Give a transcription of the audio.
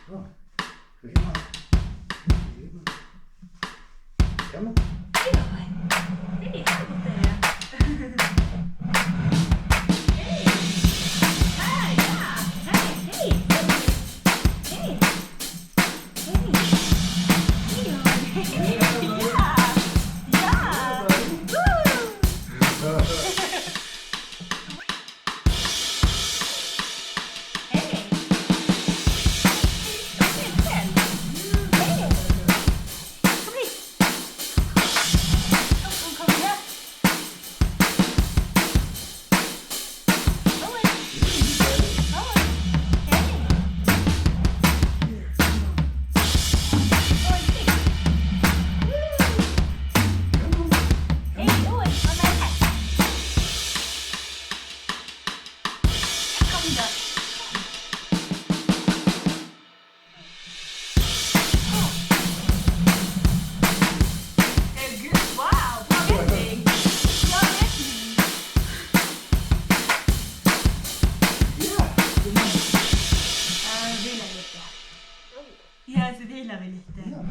Bra. Prima. Prima. Come on. Hej, här borta är jag. Hej! Här, ja! Hej, hej! Hej! Hej! Ja! Ja! Woo! Hej! Ja, så vilar vi lite.